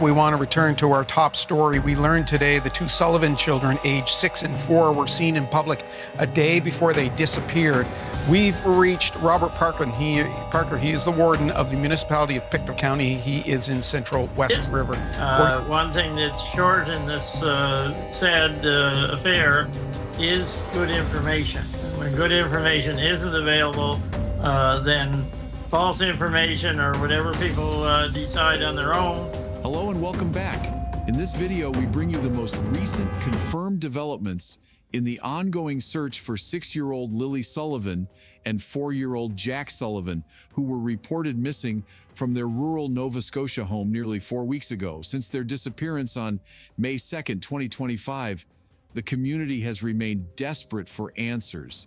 We want to return to our top story. We learned today the two Sullivan children, aged 6 and 4, were seen in public a day before they disappeared. We've reached Robert Parker. He is the warden of the municipality of Pictou County. He is in central West River. One thing that's short in this sad affair is good information. When good information isn't available, then false information or whatever people decide on their own. Hello and welcome back. In this video, we bring you the most recent confirmed developments in the ongoing search for 6-year-old Lily Sullivan and 4-year-old Jack Sullivan, who were reported missing from their rural Nova Scotia home nearly 4 weeks ago. Since their disappearance on May 2nd, 2025, the community has remained desperate for answers.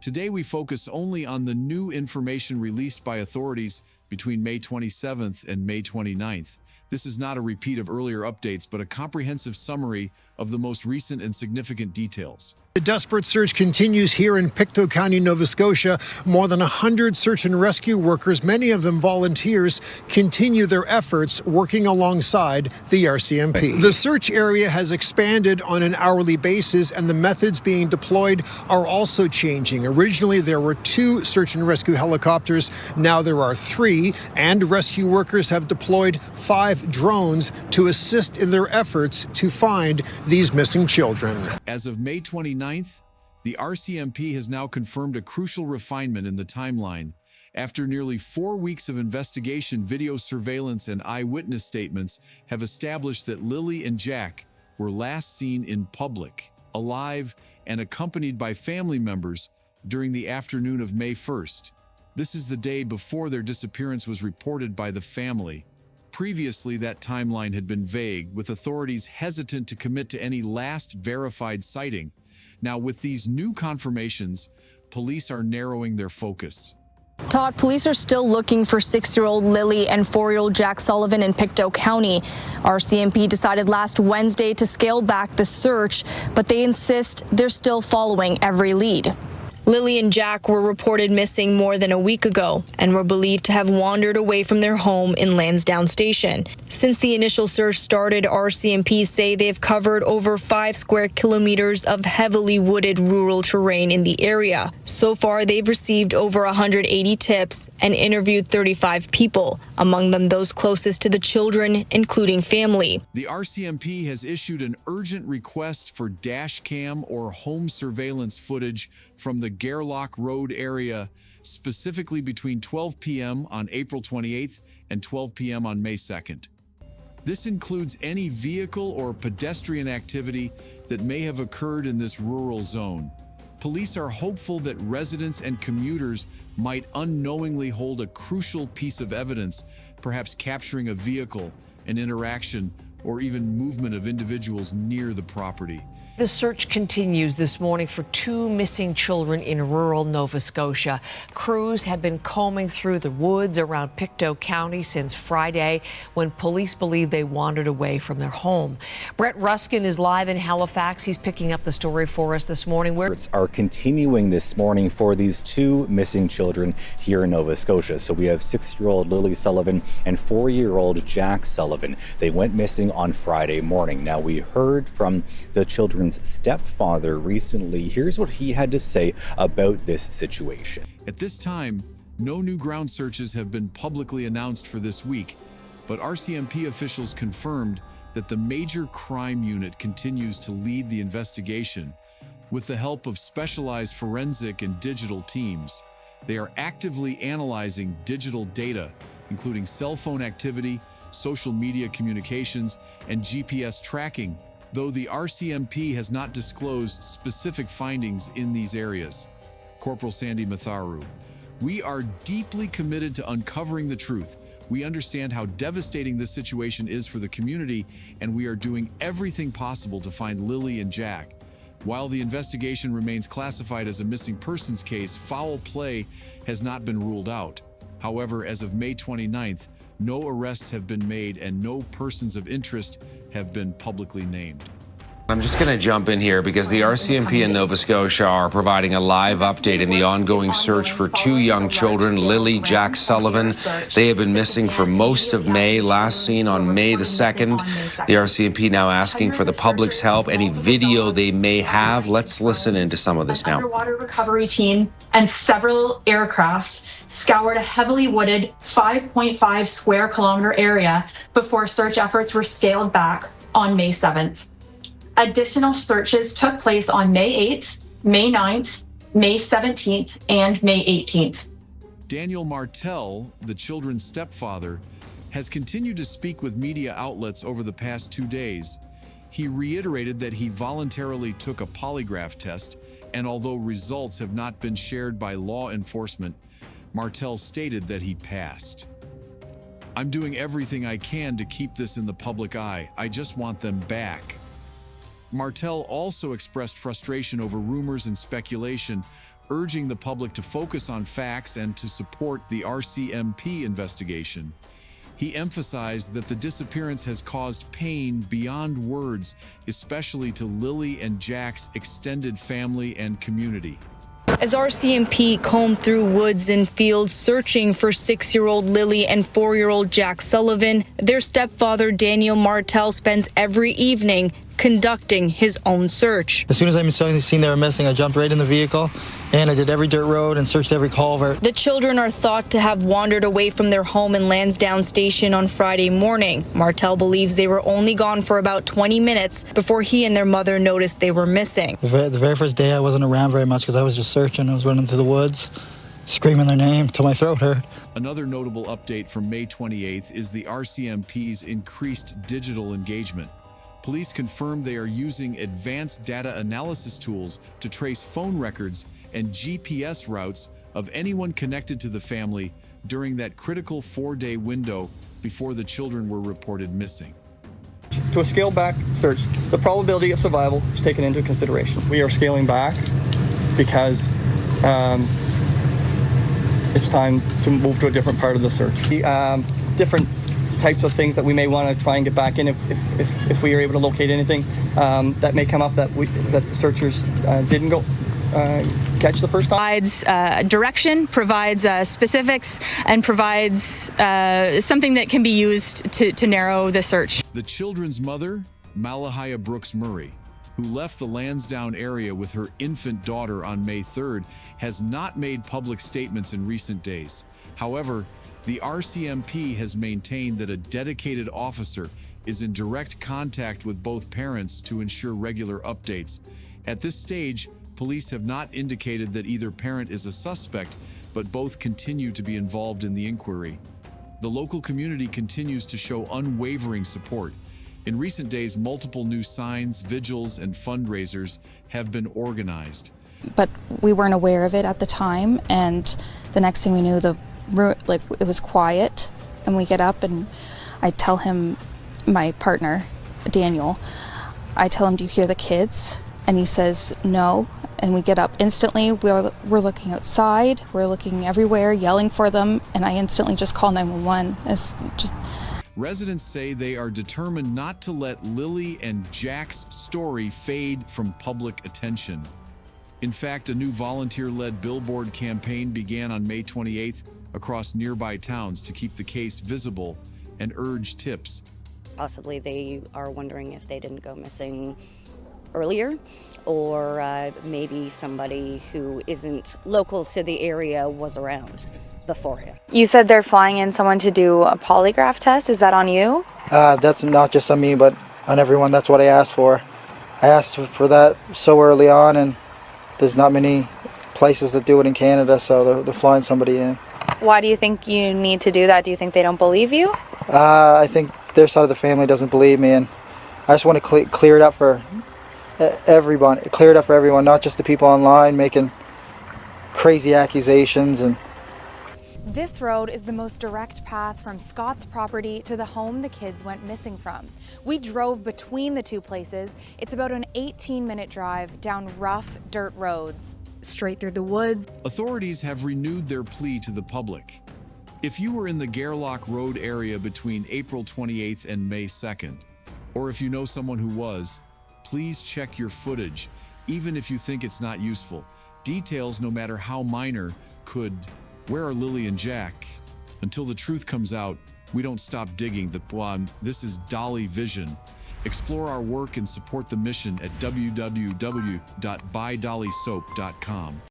Today, we focus only on the new information released by authorities between May 27th and May 29th. This is not a repeat of earlier updates, but a comprehensive summary of the most recent and significant details. The desperate search continues here in Pictou County, Nova Scotia. More than 100 search and rescue workers, many of them volunteers, continue their efforts working alongside the RCMP. The search area has expanded on an hourly basis, and the methods being deployed are also changing. Originally, there were 2 search and rescue helicopters. Now there are 3, and rescue workers have deployed 5 drones to assist in their efforts to find these missing children. As of May 29th, the RCMP has now confirmed a crucial refinement in the timeline. After nearly 4 weeks of investigation, video surveillance and eyewitness statements have established that Lily and Jack were last seen in public, alive, and accompanied by family members during the afternoon of May 1st. This is the day before their disappearance was reported by the family. Previously, that timeline had been vague, with authorities hesitant to commit to any last verified sighting. Now, with these new confirmations, police are narrowing their focus. Todd, police are still looking for 6-year-old Lily and 4-year-old Jack Sullivan in Pictou County. RCMP decided last Wednesday to scale back the search, but they insist they're still following every lead. Lily and Jack were reported missing more than a week ago and were believed to have wandered away from their home in Lansdowne Station. Since the initial search started, RCMP say they've covered over 5 square kilometers of heavily wooded rural terrain in the area. So far, they've received over 180 tips and interviewed 35 people, among them those closest to the children, including family. The RCMP has issued an urgent request for dash cam or home surveillance footage from the Gerlach Road area, specifically between 12 p.m. on April 28th and 12 p.m. on May 2nd. This includes any vehicle or pedestrian activity that may have occurred in this rural zone. Police are hopeful that residents and commuters might unknowingly hold a crucial piece of evidence, perhaps capturing a vehicle, an interaction, or even movement of individuals near the property. The search continues this morning for 2 missing children in rural Nova Scotia. Crews have been combing through the woods around Pictou County since Friday, when police believe they wandered away from their home. Brett Ruskin is live in Halifax. He's picking up the story for us this morning. Are continuing this morning for these 2 missing children here in Nova Scotia. So we have 6-year-old Lily Sullivan and 4-year-old Jack Sullivan. They went missing on Friday morning. Now, we heard from the children's stepfather recently. Here's what he had to say about this situation. At this time, no new ground searches have been publicly announced for this week, but RCMP officials confirmed that the Major Crime Unit continues to lead the investigation with the help of specialized forensic and digital teams. They are actively analyzing digital data, including cell phone activity, social media communications, and GPS tracking, though the RCMP has not disclosed specific findings in these areas. Corporal Sandy Matharu: "We are deeply committed to uncovering the truth. We understand how devastating this situation is for the community, and we are doing everything possible to find Lily and Jack. While the investigation remains classified as a missing persons case, foul play has not been ruled out. However, as of May 29th, no arrests have been made and no persons of interest have been publicly named." I'm just going to jump in here because the RCMP in Nova Scotia are providing a live update in the ongoing search for two young children, Lily, Jack Sullivan. They have been missing for most of May, last seen on May the 2nd. The RCMP now asking for the public's help. Any video they may have, let's listen into some of this now. Underwater recovery team and several aircraft scoured a heavily wooded 5.5 square kilometer area before search efforts were scaled back on May 7th. Additional searches took place on May 8th, May 9th, May 17th, and May 18th. Daniel Martel, the children's stepfather, has continued to speak with media outlets over the past 2 days. He reiterated that he voluntarily took a polygraph test, and although results have not been shared by law enforcement, Martel stated that he passed. "I'm doing everything I can to keep this in the public eye. I just want them back." Martel also expressed frustration over rumors and speculation, urging the public to focus on facts and to support the RCMP investigation. He emphasized that the disappearance has caused pain beyond words, especially to Lily and Jack's extended family and community. As RCMP combed through woods and fields searching for 6-year-old Lily and 4-year-old Jack Sullivan, their stepfather Daniel Martel spends every evening conducting his own search. As soon as I seen they were missing, I jumped right in the vehicle and I did every dirt road and searched every culvert. The children are thought to have wandered away from their home in Lansdowne Station on Friday morning. Martel believes they were only gone for about 20 minutes before he and their mother noticed they were missing. The very first day I wasn't around very much because I was just searching. I was running through the woods, screaming their name till my throat hurt. Another notable update from May 28th is the RCMP's increased digital engagement. Police confirmed they are using advanced data analysis tools to trace phone records and GPS routes of anyone connected to the family during that critical 4-day window before the children were reported missing. To a scaled back search, the probability of survival is taken into consideration. We are scaling back because it's time to move to a different part of the search. Different types of things that we may want to try and get back in if we are able to locate anything that may come up that the searchers didn't go catch the first time. Provides direction, provides specifics, and provides something that can be used to narrow the search. The children's mother, Malahia Brooks Murray, who left the Lansdowne area with her infant daughter on May 3rd, has not made public statements in recent days. However, the RCMP has maintained that a dedicated officer is in direct contact with both parents to ensure regular updates. At this stage, police have not indicated that either parent is a suspect, but both continue to be involved in the inquiry. The local community continues to show unwavering support. In recent days, multiple new signs, vigils, and fundraisers have been organized. But we weren't aware of it at the time, and the next thing we knew, it was quiet, and we get up and I tell him, my partner, Daniel, I tell him, "Do you hear the kids?" And he says, "No." And we get up instantly. We're looking outside, we're looking everywhere, yelling for them, and I instantly just call 911. Residents say they are determined not to let Lily and Jack's story fade from public attention. In fact, a new volunteer-led billboard campaign began on May 28th across nearby towns to keep the case visible and urge tips. Possibly they are wondering if they didn't go missing earlier, or maybe somebody who isn't local to the area was around beforehand. You said they're flying in someone to do a polygraph test. Is that on you? That's not just on me, but on everyone. That's what I asked for. I asked for that so early on, and there's not many places that do it in Canada, so they're flying somebody in. Why do you think you need to do that? Do you think they don't believe you? I think their side of the family doesn't believe me, and I just want to clear it up for everyone, not just the people online making crazy accusations. And this road is the most direct path from Scott's property to the home the kids went missing from. We drove between the two places. It's about an 18-minute drive down rough dirt roads, straight through the woods. Authorities have renewed their plea to the public. If you were in the Gairloch Road area between April 28th and May 2nd, or if you know someone who was, Please check your footage, even if you think it's not useful. Details, no matter how minor, could. Where are Lily and Jack? Until the truth comes out, we don't stop digging the plan. This is Dolly Vision. Explore our work and support the mission at www.buydollysoap.com.